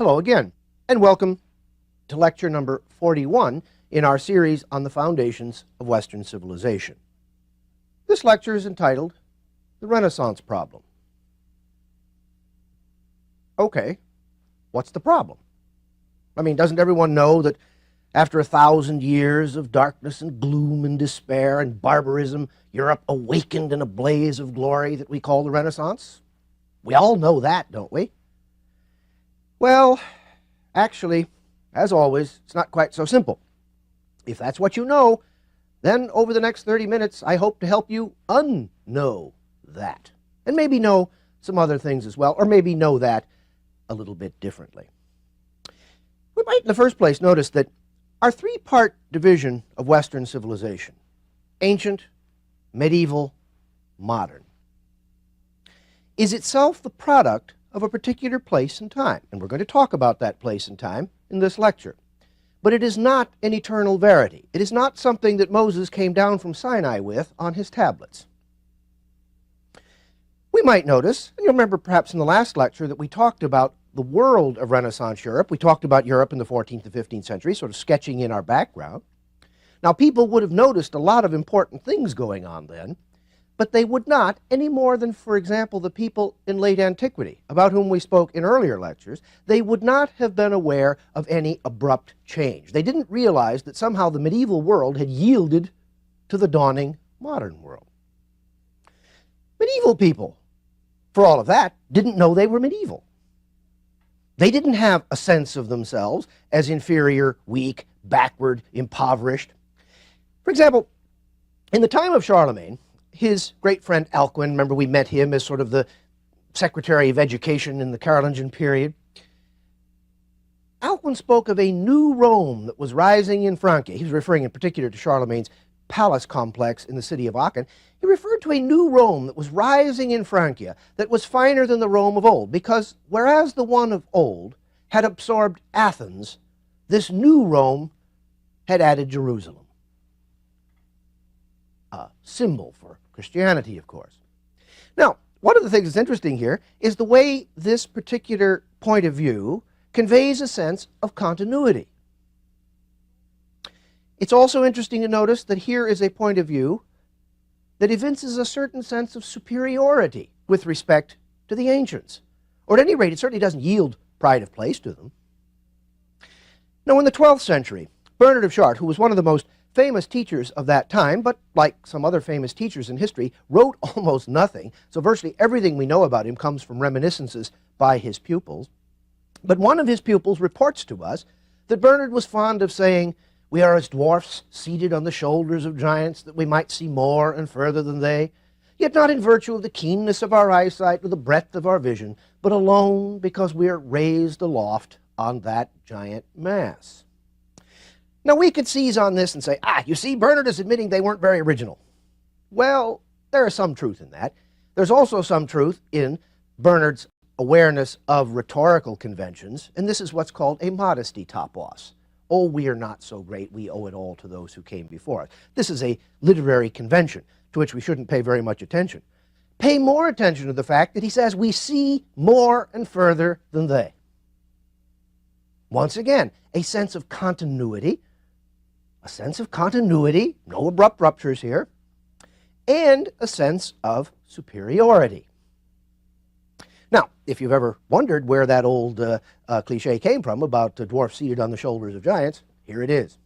Hello again, and welcome to lecture number 41 in our series on the foundations of Western civilization. This lecture is entitled The Renaissance Problem. Okay, what's the problem? I mean, doesn't everyone know that after 1,000 years of darkness and gloom and despair and barbarism, Europe awakened in a blaze of glory that we call the Renaissance? We all know that, don't we? Well, actually, as always, it's not quite so simple. If that's what you know, then over the next 30 minutes, I hope to help you unknow that. And maybe know some other things as well, or maybe know that a little bit differently. We might in the first place notice that our three-part division of Western civilization, ancient, medieval, modern, is itself the product of a particular place and time. And we're going to talk about that place and time in this lecture. But it is not an eternal verity. It is not something that Moses came down from Sinai with on his tablets. We might notice, and you'll remember perhaps in the last lecture, that we talked about the world of Renaissance Europe. We talked about Europe in the 14th and 15th century, sort of sketching in our background. Now, people would have noticed a lot of important things going on then, but they would not, any more than, for example, the people in late antiquity, about whom we spoke in earlier lectures. They would not have been aware of any abrupt change. They didn't realize that somehow the medieval world had yielded to the dawning modern world. Medieval people, for all of that, didn't know they were medieval. They didn't have a sense of themselves as inferior, weak, backward, impoverished. For example, in the time of Charlemagne, his great friend Alcuin, remember we met him as sort of the Secretary of Education in the Carolingian period. Alcuin spoke of a new Rome that was rising in Francia. He was referring in particular to Charlemagne's palace complex in the city of Aachen. He referred to a new Rome that was rising in Francia that was finer than the Rome of old, because whereas the one of old had absorbed Athens, this new Rome had added Jerusalem. A symbol for Christianity, of course. Now, one of the things that's interesting here is the way this particular point of view conveys a sense of continuity. It's also interesting to notice that here is a point of view that evinces a certain sense of superiority with respect to the ancients. Or at any rate, it certainly doesn't yield pride of place to them. Now, in the 12th century, Bernard of Chartres, who was one of the most famous teachers of that time, but like some other famous teachers in history, wrote almost nothing. So virtually everything we know about him comes from reminiscences by his pupils. But one of his pupils reports to us that Bernard was fond of saying, "We are as dwarfs seated on the shoulders of giants, that we might see more and further than they, yet not in virtue of the keenness of our eyesight or the breadth of our vision, but alone because we are raised aloft on that giant mass." Now, we could seize on this and say, you see, Bernard is admitting they weren't very original. Well, there is some truth in that. There's also some truth in Bernard's awareness of rhetorical conventions, and this is what's called a modesty topos. Oh, we are not so great, we owe it all to those who came before us. This is a literary convention to which we shouldn't pay very much attention. Pay more attention to the fact that he says we see more and further than they. Once again, a sense of continuity, no abrupt ruptures here, and a sense of superiority. Now, if you've ever wondered where that old cliche came from about dwarfs seated on the shoulders of giants, here it is.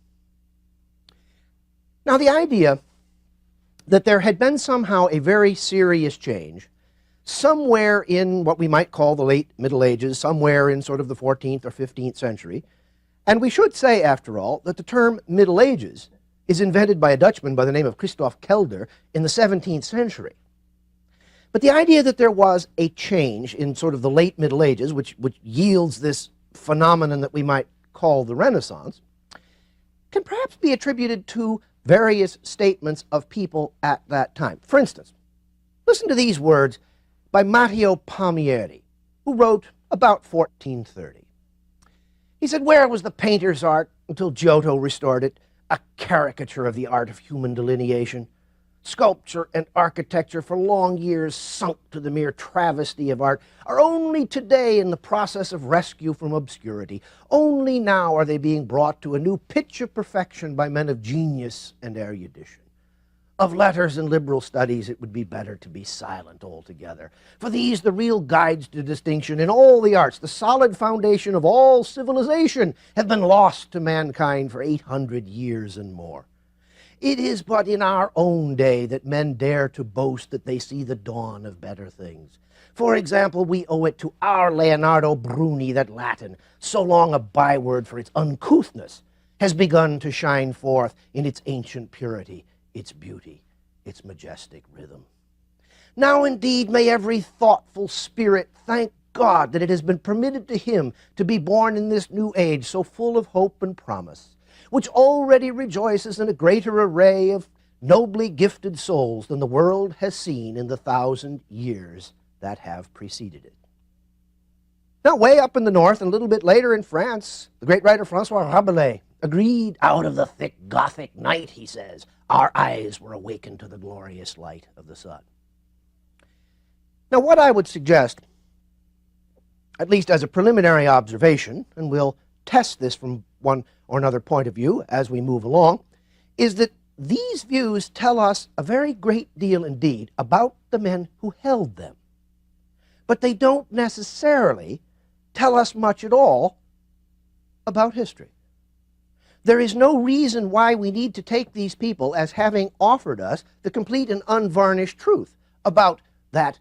Now, the idea that there had been somehow a very serious change somewhere in what we might call the late Middle Ages, somewhere in sort of the 14th or 15th century. And we should say, after all, that the term Middle Ages is invented by a Dutchman by the name of Christoph Kelder in the 17th century. But the idea that there was a change in sort of the late Middle Ages, which yields this phenomenon that we might call the Renaissance, can perhaps be attributed to various statements of people at that time. For instance, listen to these words by Matteo Palmieri, who wrote about 1430. He said, "Where was the painter's art until Giotto restored it, a caricature of the art of human delineation? sculpture and architecture, for long years sunk to the mere travesty of art, are only today in the process of rescue from obscurity. Only now are they being brought to a new pitch of perfection by men of genius and erudition. Of letters and liberal studies, it would be better to be silent altogether. For these, the real guides to distinction in all the arts, the solid foundation of all civilization, have been lost to mankind for 800 years and more. It is but in our own day that men dare to boast that they see the dawn of better things. For example, we owe it to our Leonardo Bruni that Latin, so long a byword for its uncouthness, has begun to shine forth in its ancient purity, its beauty, its majestic rhythm. Now indeed may every thoughtful spirit thank God that it has been permitted to him to be born in this new age so full of hope and promise, which already rejoices in a greater array of nobly gifted souls than the world has seen in the 1,000 years that have preceded it. Now, way up in the north and a little bit later in France, the great writer François Rabelais agreed, "Out of the thick Gothic night," he says, "our eyes were awakened to the glorious light of the sun." Now, what I would suggest, at least as a preliminary observation, and we'll test this from one or another point of view as we move along, is that these views tell us a very great deal indeed about the men who held them. But they don't necessarily tell us much at all about history. There is no reason why we need to take these people as having offered us the complete and unvarnished truth about that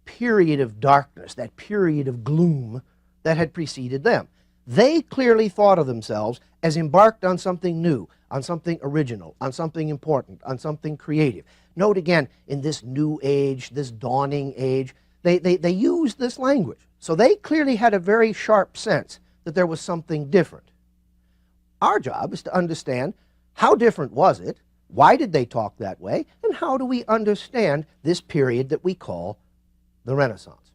period of darkness, that period of gloom that had preceded them. They clearly thought of themselves as embarked on something new, on something original, on something important, on something creative. Note again, in this new age, this dawning age, they used this language. So they clearly had a very sharp sense that there was something different. Our job is to understand how different was it, why did they talk that way, and how do we understand this period that we call the Renaissance.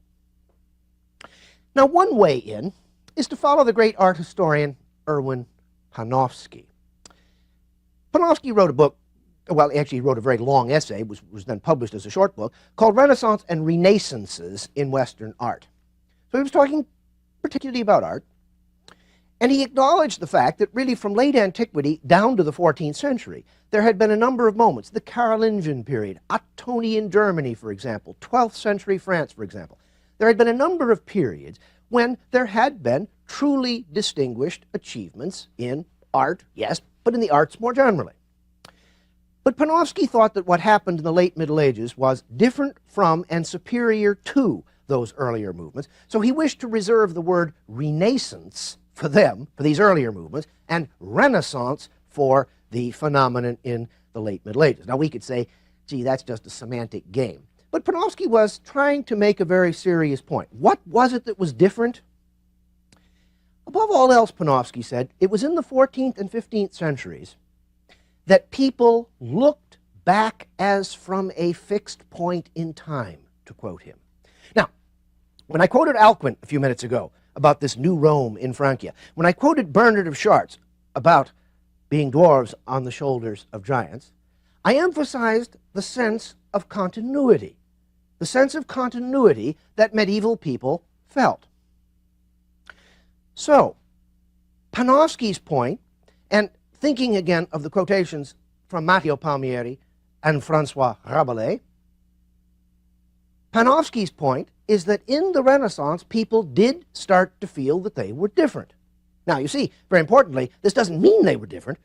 Now, one way in is to follow the great art historian Erwin Panofsky. Panofsky wrote a book, well, actually he wrote a very long essay, which was then published as a short book, called Renaissance and Renaissances in Western Art. So he was talking particularly about art, and he acknowledged the fact that really from late antiquity down to the 14th century, there had been a number of moments, the Carolingian period, Ottonian Germany, for example, 12th century France, for example. There had been a number of periods when there had been truly distinguished achievements in art, yes, but in the arts more generally. But Panofsky thought that what happened in the late Middle Ages was different from and superior to those earlier movements, so he wished to reserve the word Renaissance for them, for these earlier movements, and Renaissance for the phenomenon in the late Middle Ages. Now we could say, gee, that's just a semantic game. But Panofsky was trying to make a very serious point. What was it that was different? Above all else, Panofsky said, it was in the 14th and 15th centuries that people looked back as from a fixed point in time, to quote him. Now, when I quoted Alcuin a few minutes ago about this new Rome in Francia, when I quoted Bernard of Chartres about being dwarves on the shoulders of giants, I emphasized the sense of continuity, the sense of continuity that medieval people felt. So, Panofsky's point, and thinking again of the quotations from Matteo Palmieri and François Rabelais, Panofsky's point is that in the Renaissance, people did start to feel that they were different. Now, you see, very importantly, this doesn't mean they were different,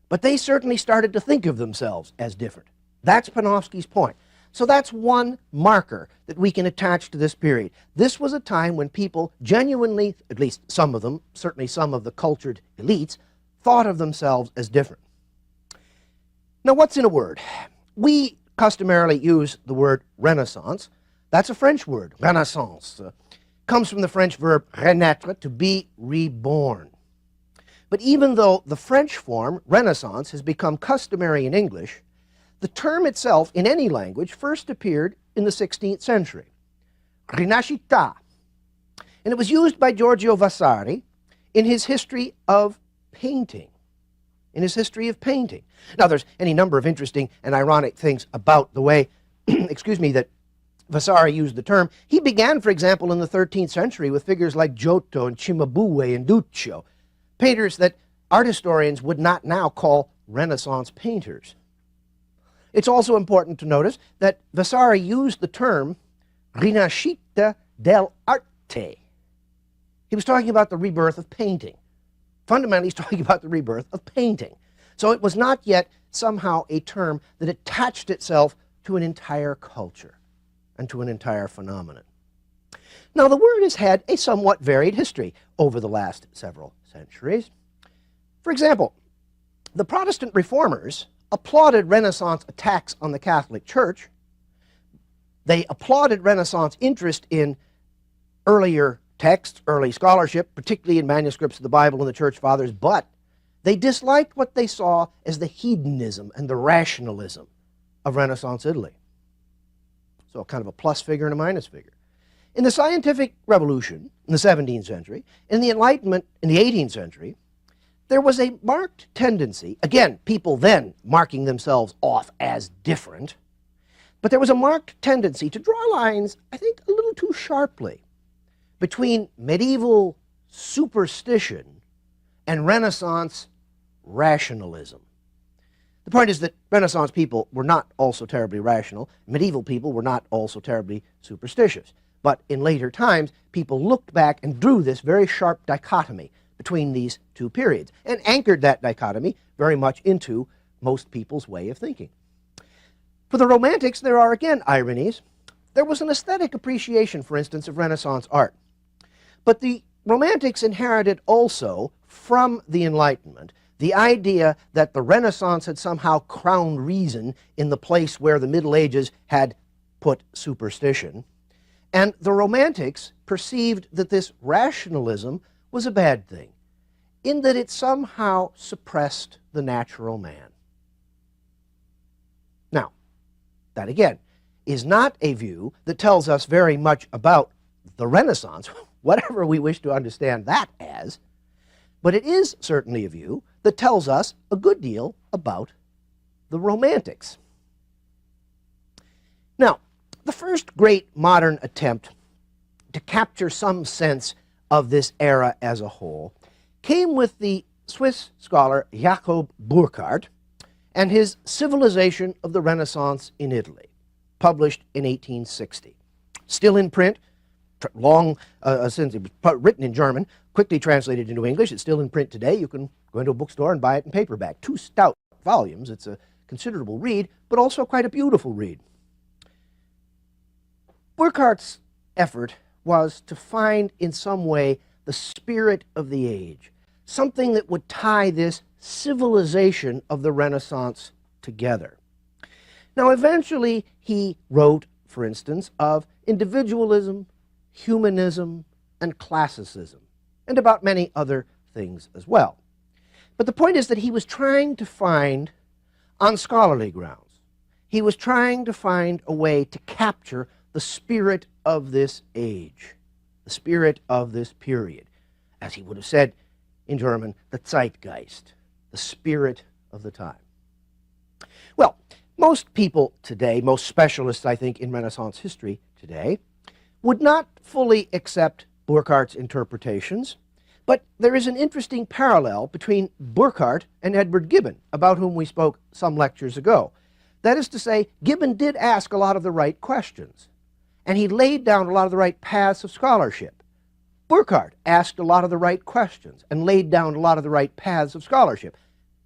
but they certainly started to think of themselves as different. That's Panofsky's point. So that's one marker that we can attach to this period. This was a time when people genuinely, at least some of them, certainly some of the cultured elites, thought of themselves as different. Now, what's in a word? We customarily use the word Renaissance. That's a French word, Renaissance. Comes from the French verb renaître, to be reborn. But even though the French form, Renaissance, has become customary in English, the term itself in any language first appeared in the 16th century, Rinascita, and it was used by Giorgio Vasari in his history of painting. in his history of painting. Now, there's any number of interesting and ironic things about the way, excuse me, that Vasari used the term. He began, for example, in the 13th century with figures like Giotto and Cimabue and Duccio, painters that art historians would not now call Renaissance painters. It's also important to notice that Vasari used the term rinascita dell'arte. He was talking about the rebirth of painting. Fundamentally, he's talking about the rebirth of painting. So it was not yet somehow a term that attached itself to an entire culture and to an entire phenomenon. Now, the word has had a somewhat varied history over the last several centuries. For example, the Protestant reformers applauded Renaissance attacks on the Catholic Church. They applauded Renaissance interest in earlier texts, early scholarship, particularly in manuscripts of the Bible and the Church Fathers, but they disliked what they saw as the hedonism and the rationalism of Renaissance Italy. So kind of a plus figure and a minus figure. In the scientific revolution in the 17th century, in the Enlightenment in the 18th century, there was a marked tendency, again, people then marking themselves off as different, but there was a marked tendency to draw lines, I think, a little too sharply between medieval superstition and Renaissance rationalism. The point is that Renaissance people were not also terribly rational. Medieval people were not also terribly superstitious. But in later times, people looked back and drew this very sharp dichotomy between these two periods and anchored that dichotomy very much into most people's way of thinking. For the Romantics, there are again ironies. There was an aesthetic appreciation, for instance, of Renaissance art. But the Romantics inherited also from the Enlightenment the idea that the Renaissance had somehow crowned reason in the place where the Middle Ages had put superstition. And the Romantics perceived that this rationalism was a bad thing, in that it somehow suppressed the natural man. Now, that again is not a view that tells us very much about the Renaissance, whatever we wish to understand that as, but it is certainly a view that tells us a good deal about the Romantics. Now, the first great modern attempt to capture some sense of this era as a whole came with the Swiss scholar Jakob Burckhardt and his Civilization of the Renaissance in Italy, published in 1860. Still in print, long since it was written in German, quickly translated into English. It's still in print today. You can go into a bookstore and buy it in paperback. 2 stout volumes. It's a considerable read, but also quite a beautiful read. Burckhardt's effort was to find in some way the spirit of the age, something that would tie this civilization of the Renaissance together. Now, eventually he wrote, for instance, of individualism, humanism, and classicism, and about many other things as well. But the point is that he was trying to find, on scholarly grounds, he was trying to find a way to capture the spirit of this age, the spirit of this period. As he would have said in German, the Zeitgeist, the spirit of the time. Well, most people today, most specialists, I think, in Renaissance history today, would not fully accept Burckhardt's interpretations, but there is an interesting parallel between Burckhardt and Edward Gibbon, about whom we spoke some lectures ago. That is to say, Gibbon did ask a lot of the right questions, and he laid down a lot of the right paths of scholarship. Burckhardt asked a lot of the right questions and laid down a lot of the right paths of scholarship.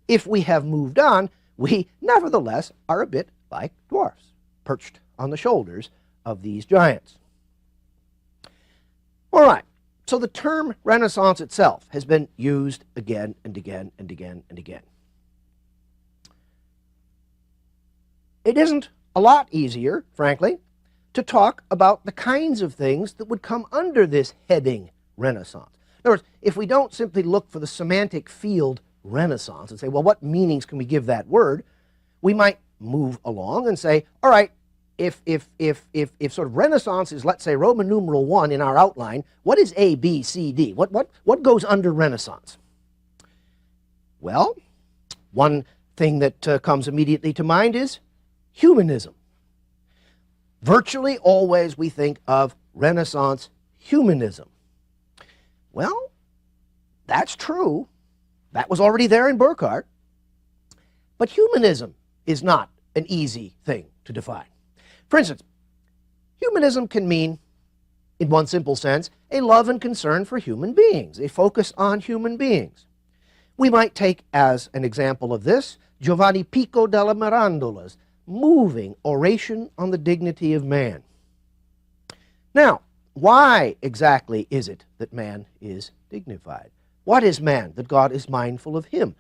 If we have moved on, we nevertheless are a bit like dwarfs, perched on the shoulders of these giants. All right, so the term Renaissance itself has been used again and again and again and again. It isn't a lot easier, frankly, to talk about the kinds of things that would come under this heading Renaissance. In other words, if we don't simply look for the semantic field Renaissance and say, well, what meanings can we give that word, we might move along and say, all right, if sort of Renaissance is, let's say, Roman numeral 1 in our outline, what is A, B, C, D? What goes under Renaissance? Well, One thing that comes immediately to mind is humanism. Virtually always we think of Renaissance humanism. Well, that's true. That was already there in Burckhardt. But humanism is not an easy thing to define. For instance, humanism can mean, in one simple sense, a love and concern for human beings, a focus on human beings. We might take as an example of this Giovanni Pico della Mirandola's moving oration on the dignity of man. Now, why exactly is it that man is dignified? What is man that God is mindful of him?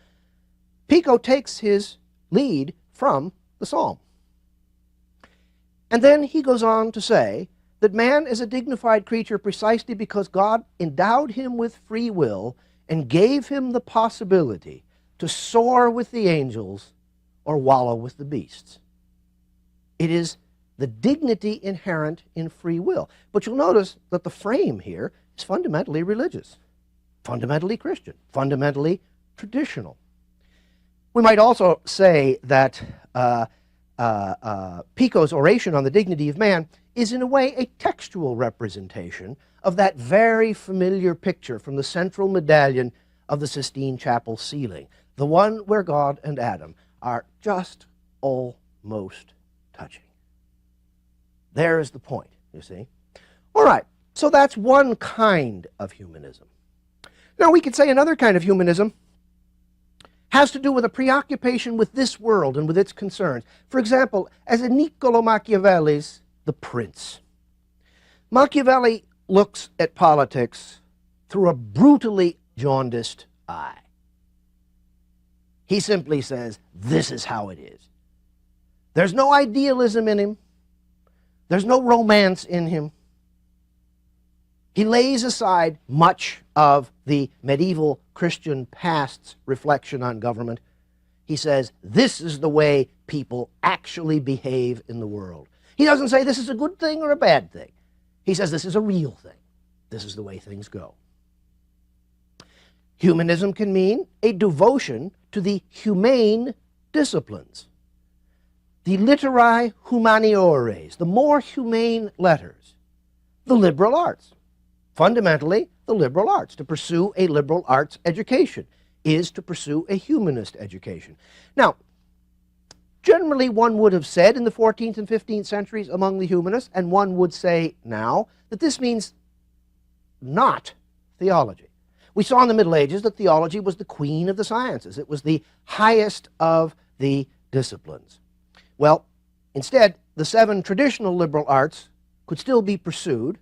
Pico takes his lead from the Psalm. And then he goes on to say that man is a dignified creature precisely because God endowed him with free will and gave him the possibility to soar with the angels or wallow with the beasts. It is the dignity inherent in free will. But you'll notice that the frame here is fundamentally religious, fundamentally Christian, fundamentally traditional. We might also say that Pico's oration on the dignity of man is in a way a textual representation of that very familiar picture from the central medallion of the Sistine Chapel ceiling, the one where God and Adam are just almost touching. There is the point, you see. All right, so that's one kind of humanism. Now we could say another kind of humanism has to do with a preoccupation with this world and with its concerns. For example, as in Niccolo Machiavelli's The Prince. Machiavelli looks at politics through a brutally jaundiced eye. He simply says, this is how it is. There's no idealism in him. There's no romance in him. He lays aside much of the medieval Christian past's reflection on government. He says, this is the way people actually behave in the world. He doesn't say this is a good thing or a bad thing. He says this is a real thing. This is the way things go. Humanism can mean a devotion to the humane disciplines, the literae humaniores, the more humane letters, the liberal arts. Fundamentally, the liberal arts. To pursue a liberal arts education is to pursue a humanist education. Now, generally one would have said in the 14th and 15th centuries among the humanists, and one would say now, that this means not theology. We saw in the Middle Ages that theology was the queen of the sciences. It was the highest of the disciplines. Well, instead, the 7 traditional liberal arts could still be pursued,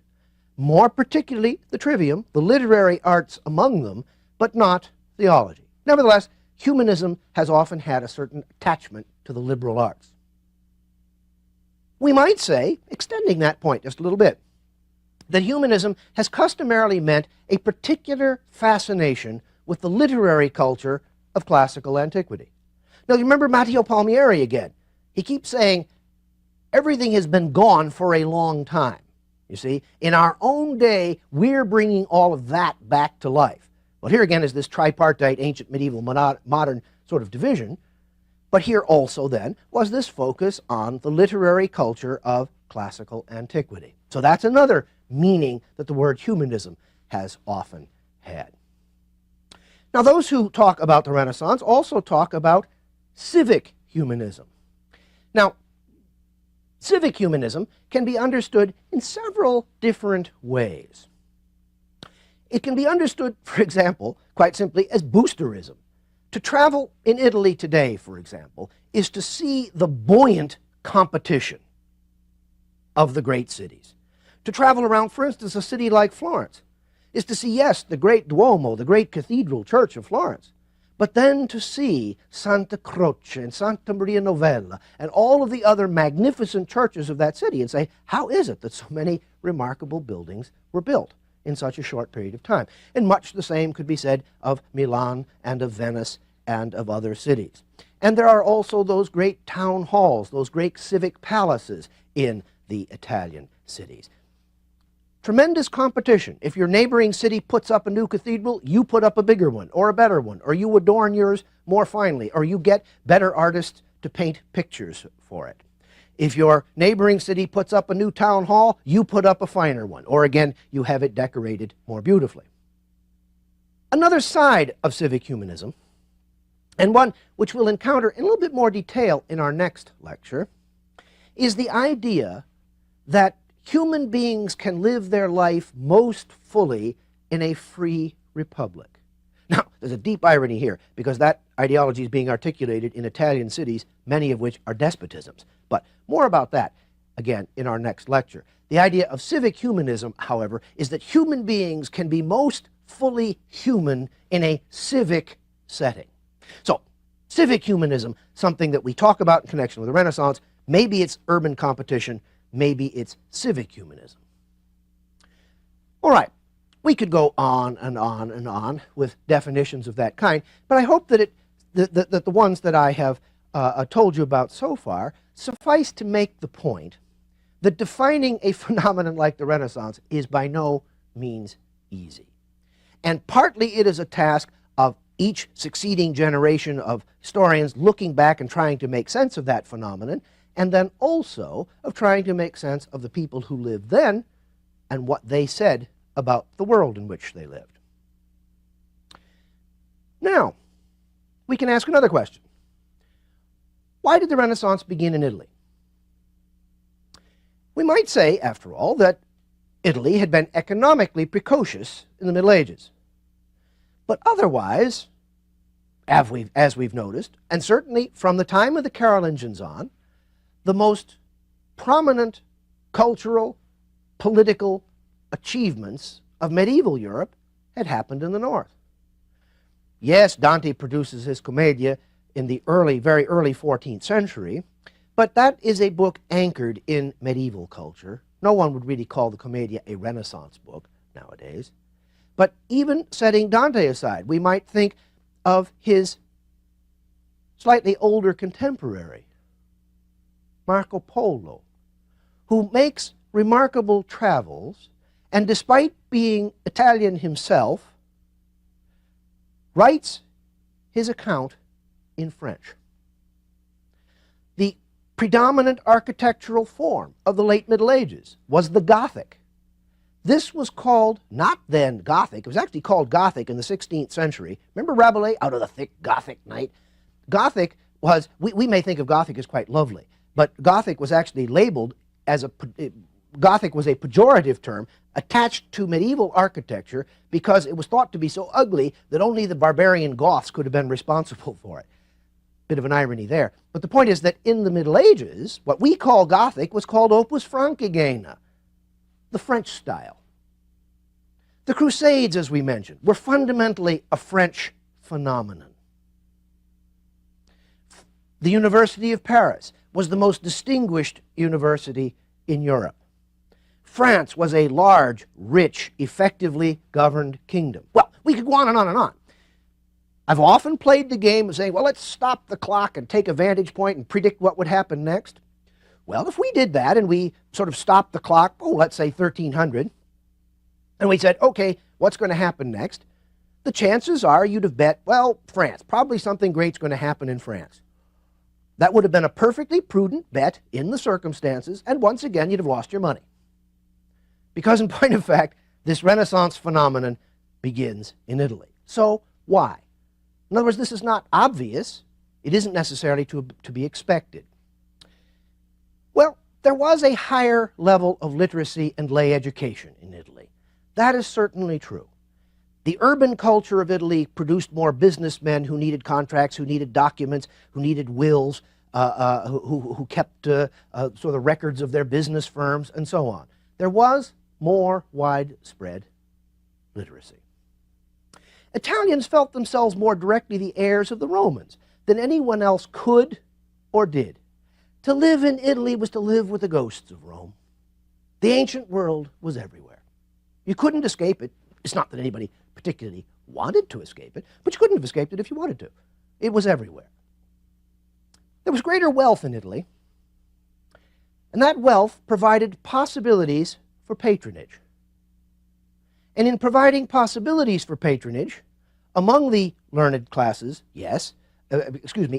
more particularly the trivium, the literary arts among them, but not theology. Nevertheless, humanism has often had a certain attachment to the liberal arts. We might say, extending that point just a little bit, that humanism has customarily meant a particular fascination with the literary culture of classical antiquity. Now, you remember Matteo Palmieri again. He keeps saying, everything has been gone for a long time. You see, in our own day, we're bringing all of that back to life. Well, here again is this tripartite ancient, medieval, modern sort of division. But here also then was this focus on the literary culture of classical antiquity. So that's another meaning that the word humanism has often had. Now, those who talk about the Renaissance also talk about civic humanism. Now, civic humanism can be understood in several different ways. It can be understood, for example, quite simply as boosterism. To travel in Italy today, for example, is to see the buoyant competition of the great cities. To travel around, for instance, a city like Florence is to see, yes, the great Duomo, the great cathedral church of Florence, but then to see Santa Croce and Santa Maria Novella and all of the other magnificent churches of that city and say, how is it that so many remarkable buildings were built in such a short period of time? And much the same could be said of Milan and of Venice and of other cities. And there are also those great town halls, those great civic palaces in the Italian cities. tremendous competition. If your neighboring city puts up a new cathedral, you put up a bigger one or a better one, or you adorn yours more finely, or you get better artists to paint pictures for it. If your neighboring city puts up a new town hall, you put up a finer one, or again, you have it decorated more beautifully. Another side of civic humanism, and one which we'll encounter in a little bit more detail in our next lecture, is the idea that human beings can live their life most fully in a free republic. Now, there's a deep irony here, because that ideology is being articulated in Italian cities, many of which are despotisms. But more about that, again, in our next lecture. The idea of civic humanism, however, is that human beings can be most fully human in a civic setting. So, civic humanism, something that we talk about in connection with the Renaissance, maybe it's urban competition, maybe it's civic humanism. All right. We could go on and on and on with definitions of that kind, but I hope that the ones that I have told you about so far suffice to make the point that defining a phenomenon like the Renaissance is by no means easy. And partly it is a task of each succeeding generation of historians looking back and trying to make sense of that phenomenon, and then also of trying to make sense of the people who lived then and what they said about the world in which they lived. Now, we can ask another question. Why did the Renaissance begin in Italy? We might say, after all, that Italy had been economically precocious in the Middle Ages. But otherwise, as we've noticed, and certainly from the time of the Carolingians on, the most prominent cultural, political achievements of medieval Europe had happened in the north. Yes, Dante produces his Commedia in the very early 14th century, but that is a book anchored in medieval culture. No one would really call the Commedia a Renaissance book nowadays. But even setting Dante aside, we might think of his slightly older contemporary, Marco Polo, who makes remarkable travels, and despite being Italian himself, writes his account in French. The predominant architectural form of the late Middle Ages was the Gothic. This was called, not then Gothic, it was actually called Gothic in the 16th century. Remember Rabelais, out of the thick Gothic night? Gothic was, we may think of Gothic as quite lovely, but Gothic was actually labeled as Gothic was a pejorative term attached to medieval architecture because it was thought to be so ugly that only the barbarian Goths could have been responsible for it. Bit of an irony there. But the point is that in the Middle Ages, what we call Gothic was called Opus Francigena, the French style. The Crusades, as we mentioned, were fundamentally a French phenomenon. The University of Paris was the most distinguished university in Europe. France was a large, rich, effectively governed kingdom. Well, we could go on and on and on. I've often played the game of saying, well, let's stop the clock and take a vantage point and predict what would happen next. Well, if we did that and we sort of stopped the clock, let's say 1300, and we said, okay, what's going to happen next? The chances are you'd have bet, well, France, probably something great's going to happen in France. That would have been a perfectly prudent bet in the circumstances, and once again, you'd have lost your money. Because in point of fact, this Renaissance phenomenon begins in Italy. So why? In other words, this is not obvious. It isn't necessarily to be expected. Well, there was a higher level of literacy and lay education in Italy. That is certainly true. The urban culture of Italy produced more businessmen who needed contracts, who needed documents, who needed wills, who kept sort of records of their business firms, and so on. There was more widespread literacy. Italians felt themselves more directly the heirs of the Romans than anyone else could or did. To live in Italy was to live with the ghosts of Rome. The ancient world was everywhere. You couldn't escape it. It's not that anybody particularly wanted to escape it, but you couldn't have escaped it if you wanted to. It was everywhere. There was greater wealth in Italy, and that wealth provided possibilities for patronage. and in providing possibilities for patronage among the learned classes, yes,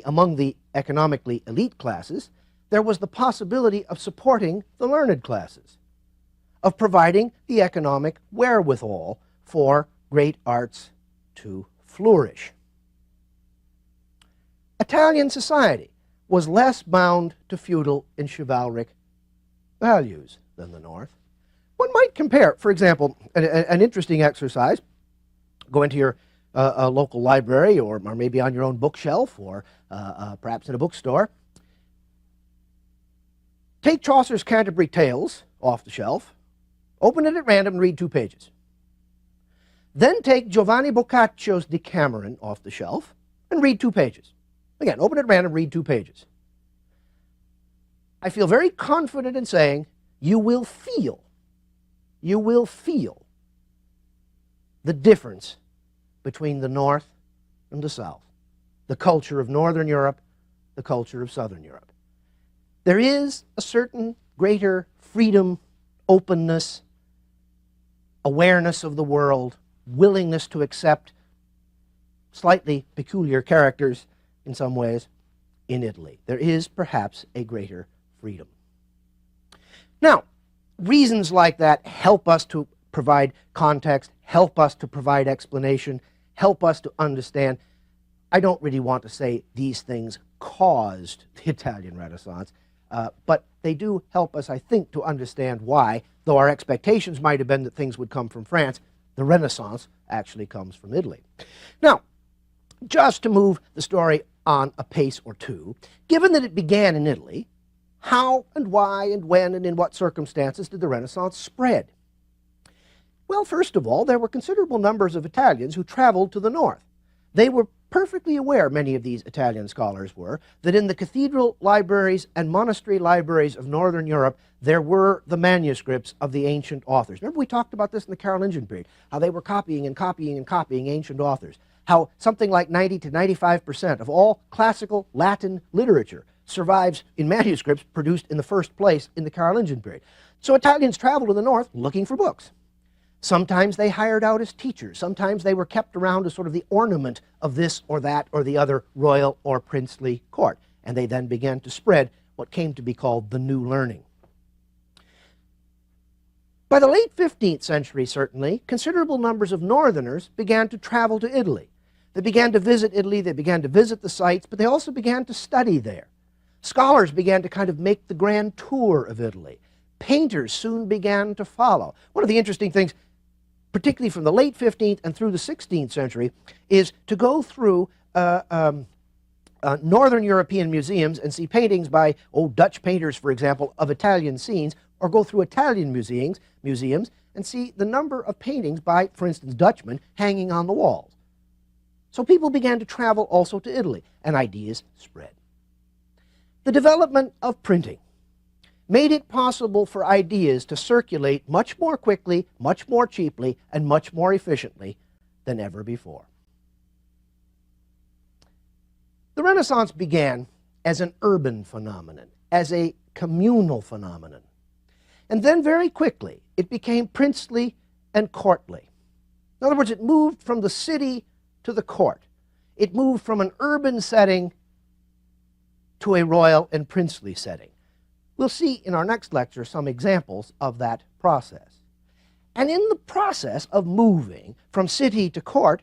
among the economically elite classes, there was the possibility of supporting the learned classes, of providing the economic wherewithal for great arts to flourish. Italian society was less bound to feudal and chivalric values than the North. One might compare, for example, an interesting exercise. Go into your local library or maybe on your own bookshelf or perhaps in a bookstore. Take Chaucer's Canterbury Tales off the shelf, open it at random and read 2 pages. Then take Giovanni Boccaccio's Decameron off the shelf and read 2 pages. Again, open it at random, read 2 pages. I feel very confident in saying you will feel the difference between the North and the South, the culture of Northern Europe, the culture of Southern Europe. There is a certain greater freedom, openness, awareness of the world, willingness to accept slightly peculiar characters in some ways in Italy. There is perhaps a greater freedom. Now, reasons like that help us to provide context, help us to provide explanation, help us to understand. I don't really want to say these things caused the Italian Renaissance, but they do help us, I think, to understand why, though our expectations might have been that things would come from France, the Renaissance actually comes from Italy. Now, just to move the story on a pace or two, given that it began in Italy, how and why and when and in what circumstances did the Renaissance spread? Well, first of all, there were considerable numbers of Italians who traveled to the north. They were perfectly aware, many of these Italian scholars were, that in the cathedral libraries and monastery libraries of northern Europe, there were the manuscripts of the ancient authors. Remember we talked about this in the Carolingian period, how they were copying and copying and copying ancient authors, how something like 90 to 95% of all classical Latin literature survives in manuscripts produced in the first place in the Carolingian period. So Italians traveled to the north looking for books. Sometimes they hired out as teachers. Sometimes they were kept around as sort of the ornament of this or that or the other royal or princely court. And they then began to spread what came to be called the New Learning. By the late 15th century, certainly, considerable numbers of northerners began to travel to Italy. They began to visit Italy, they began to visit the sites, but they also began to study there. Scholars began to kind of make the grand tour of Italy. Painters soon began to follow. One of the interesting things, particularly from the late 15th and through the 16th century, is to go through northern European museums and see paintings by Dutch painters, for example, of Italian scenes, or go through Italian museums and see the number of paintings by, for instance, Dutchmen hanging on the walls. So people began to travel also to Italy, and ideas spread. The development of printing made it possible for ideas to circulate much more quickly, much more cheaply, and much more efficiently than ever before. The Renaissance began as an urban phenomenon, as a communal phenomenon. And then very quickly, it became princely and courtly. In other words, it moved from the city to the court. It moved from an urban setting to a royal and princely setting. We'll see in our next lecture some examples of that process. And in the process of moving from city to court,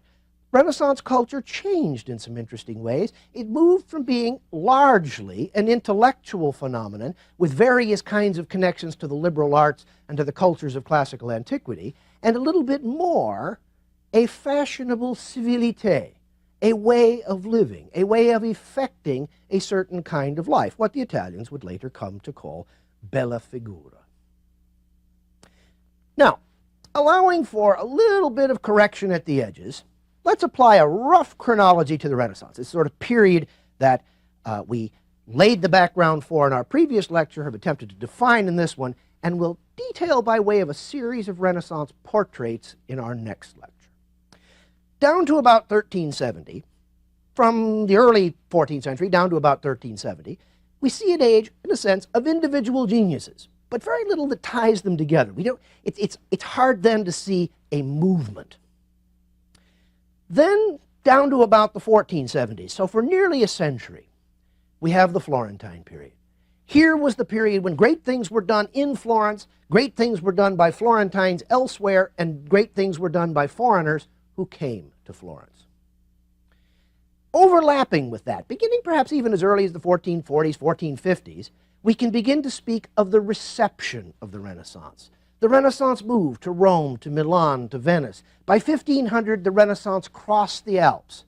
Renaissance culture changed in some interesting ways. It moved from being largely an intellectual phenomenon with various kinds of connections to the liberal arts and to the cultures of classical antiquity, and a little bit more a fashionable civilité, a way of living, a way of effecting a certain kind of life, what the Italians would later come to call bella figura. Now, allowing for a little bit of correction at the edges, let's apply a rough chronology to the Renaissance. This sort of period that we laid the background for in our previous lecture, have attempted to define in this one, and will detail by way of a series of Renaissance portraits in our next lecture. Down to about 1370, from the early 14th century down to about 1370, we see an age, in a sense, of individual geniuses, but very little that ties them together. It's hard then to see a movement. Then down to about the 1470s, so for nearly a century, we have the Florentine period. Here was the period when great things were done in Florence, great things were done by Florentines elsewhere, and great things were done by foreigners who came to Florence. Overlapping with that, beginning perhaps even as early as the 1440s, 1450s, we can begin to speak of the reception of the Renaissance. The Renaissance moved to Rome, to Milan, to Venice. By 1500, the Renaissance crossed the Alps,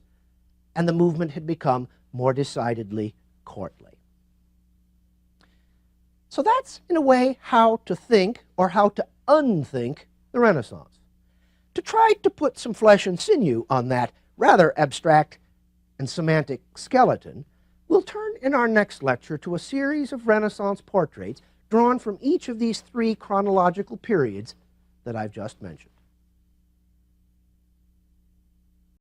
and the movement had become more decidedly courtly. So that's, in a way, how to think or how to unthink the Renaissance. To try to put some flesh and sinew on that rather abstract and semantic skeleton, we'll turn in our next lecture to a series of Renaissance portraits drawn from each of these three chronological periods that I've just mentioned.